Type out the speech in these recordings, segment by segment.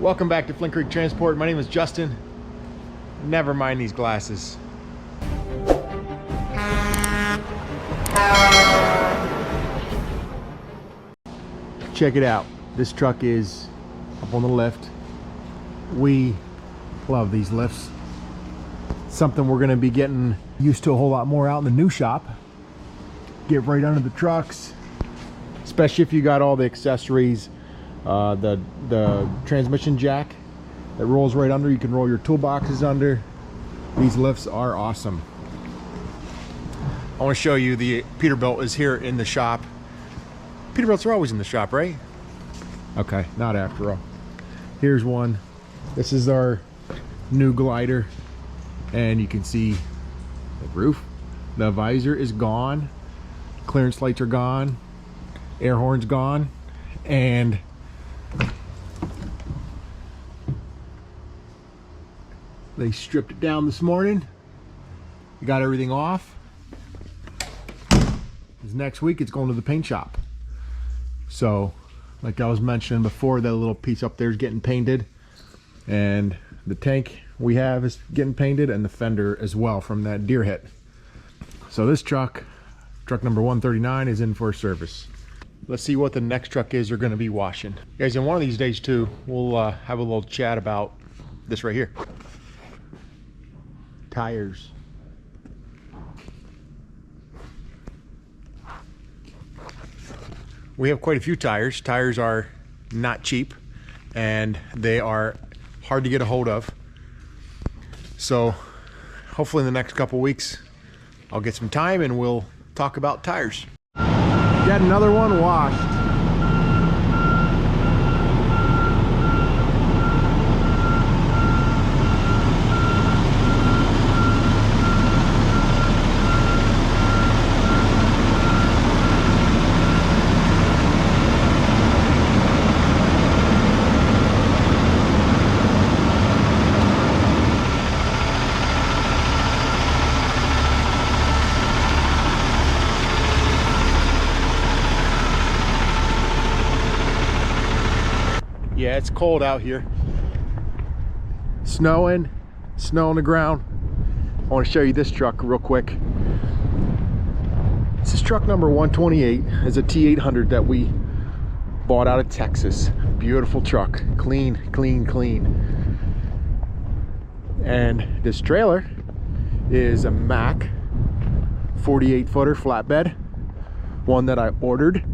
Welcome back to Flint Creek Transport. My name is Justin. Never mind these glasses. Check it out. This truck is up on the lift. We love these lifts. Something we're going to be getting used to a whole lot more out in the new shop. Get right under the trucks, especially if you got all the accessories. The transmission jack that rolls right under. You can roll your toolboxes under. These lifts are awesome. I want to show you the Peterbilt is here in the shop. Peterbilts are always in the shop, right? Okay, not after all. Here's one. This is our new glider, and you can see the roof. The visor is gone. Clearance lights are gone. Air horn's gone. And they stripped it down this morning. We got everything off. Next week it's going to the paint shop. So like I was mentioning before, that little piece up there is getting painted, and the tank we have is getting painted, and the fender as well from that deer hit. So this truck number 139, is in for a service. Let's see what the next truck is they're going to be washing. Guys, in one of these days too, we'll have a little chat about this right here. Tires. We have quite a few tires. Tires are not cheap, and they are hard to get a hold of. So hopefully in the next couple weeks I'll get some time and we'll talk about tires. Got another one washed. Yeah, it's cold out here. Snowing, snow on the ground. I want to show you this truck real quick. This is truck number 128. It's a T800 that we bought out of Texas. Beautiful truck, clean, clean, clean. And this trailer is a Mack 48-footer flatbed, one that I ordered.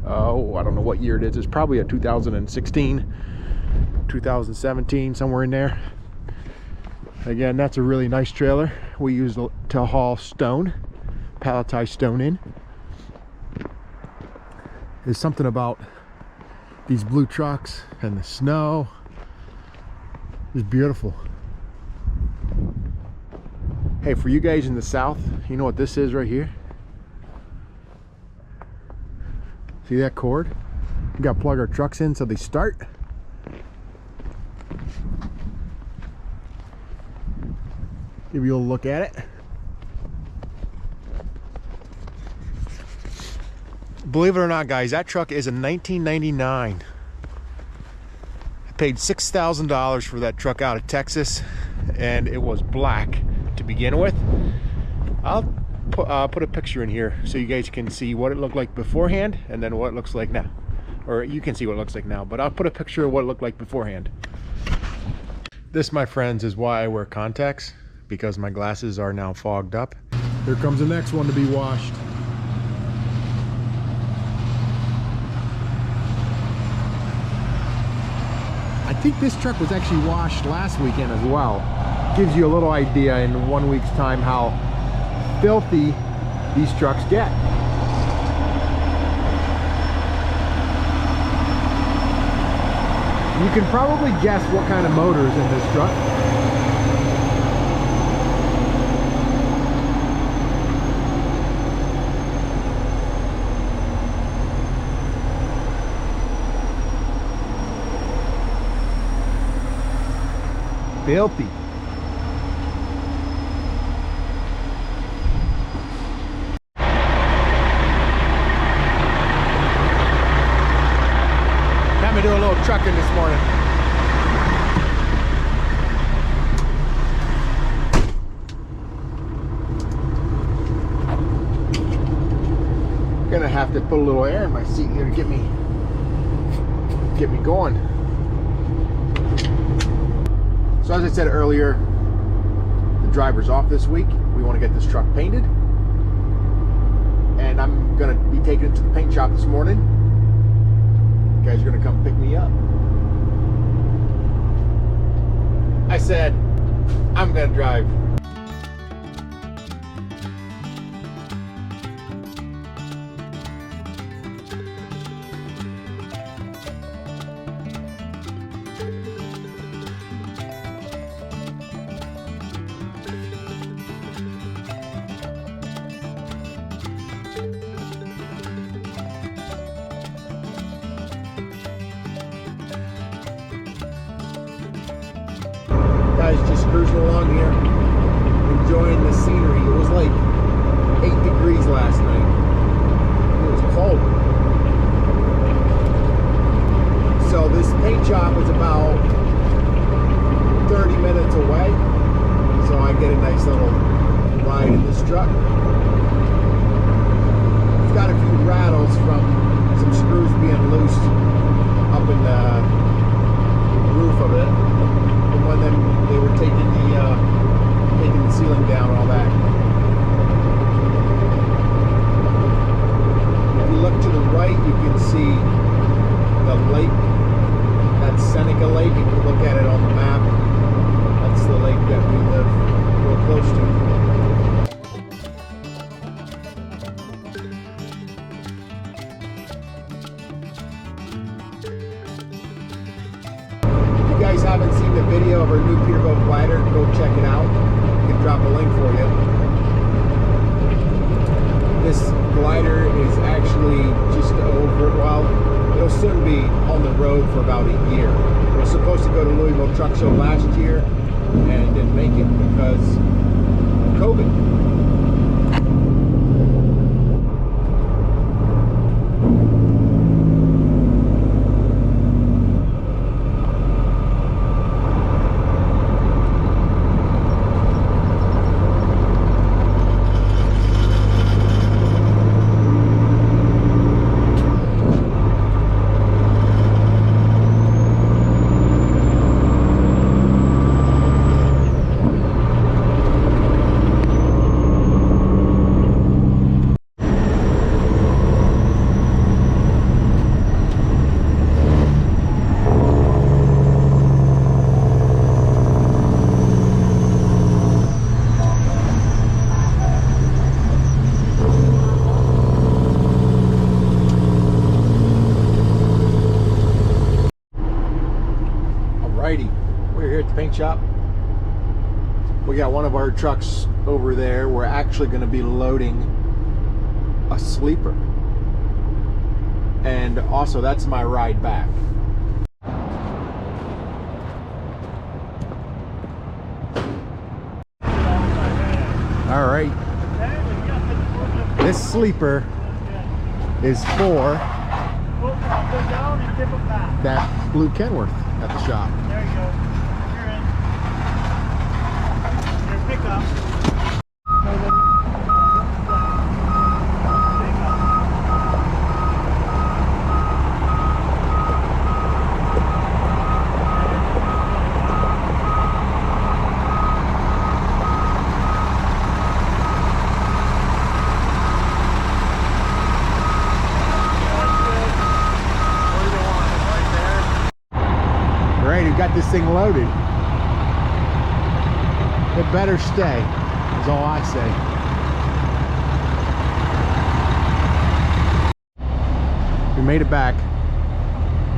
Oh, I don't know what year it is. It's probably a 2016, 2017, somewhere in there. Again, that's a really nice trailer. We use to haul stone, palletized stone in. There's something about these blue trucks and the snow. It's beautiful. Hey, for you guys in the South, you know what this is right here? See that cord? We got to plug our trucks in so they start. Give you a look at it. Believe it or not, guys, that truck is a 1999. I paid $6,000 for that truck out of Texas, and it was black to begin with. I'll put a picture in here so you guys can see what it looked like beforehand and then what it looks like now. Or you can see what it looks like now, but I'll put a picture of what it looked like beforehand. This, my friends, is why I wear contacts, because my glasses are now fogged up. Here comes the next one to be washed. I think this truck was actually washed last weekend as well. Gives you a little idea in 1 week's time how filthy these trucks get. You can probably guess what kind of motor is in this truck. Filthy. Time to do a little trucking this morning. have to put a little air in my seat here to get me going. So as I said earlier, the driver's off this week. We want to get this truck painted, and I'm gonna be taking it to the paint shop this morning. You guys are gonna come pick me up. I said I'm gonna drive. Guys, just cruising along here, enjoying the scenery. It was like 8 degrees last night. It was cold. So this paint shop is about 30 minutes away. So I get a nice little ride in this truck. It's got a few rattles from some screws being loose up in the roof of it. When they were taking the ceiling down and all that. If you look to the right, you can see the lake. That's Seneca Lake. If you look at it on the map, that's the lake that we live real close to. If you guys haven't seen the video of our new Peterbilt glider, go check it out. I can drop a link for you. This glider is actually just over, well, it'll soon be on the road for about a year. It was supposed to go to Louisville Truck Show last year and didn't make it because of COVID. We're here at the paint shop. We got one of our trucks over there. We're actually going to be loading a sleeper, and also that's my ride back. All right, this sleeper is for that blue Kenworth at the shop. There you go. You're in. Your pickup. Who got this thing loaded. It better stay, is all I say. We made it back.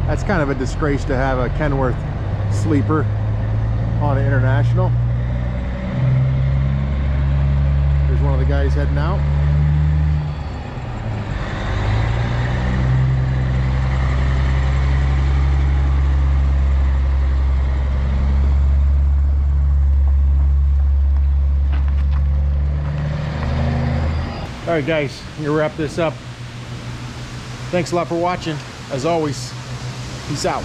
That's kind of a disgrace to have a Kenworth sleeper on an International. There's one of the guys heading out. All right, guys, I'm gonna wrap this up. Thanks a lot for watching. As always, peace out.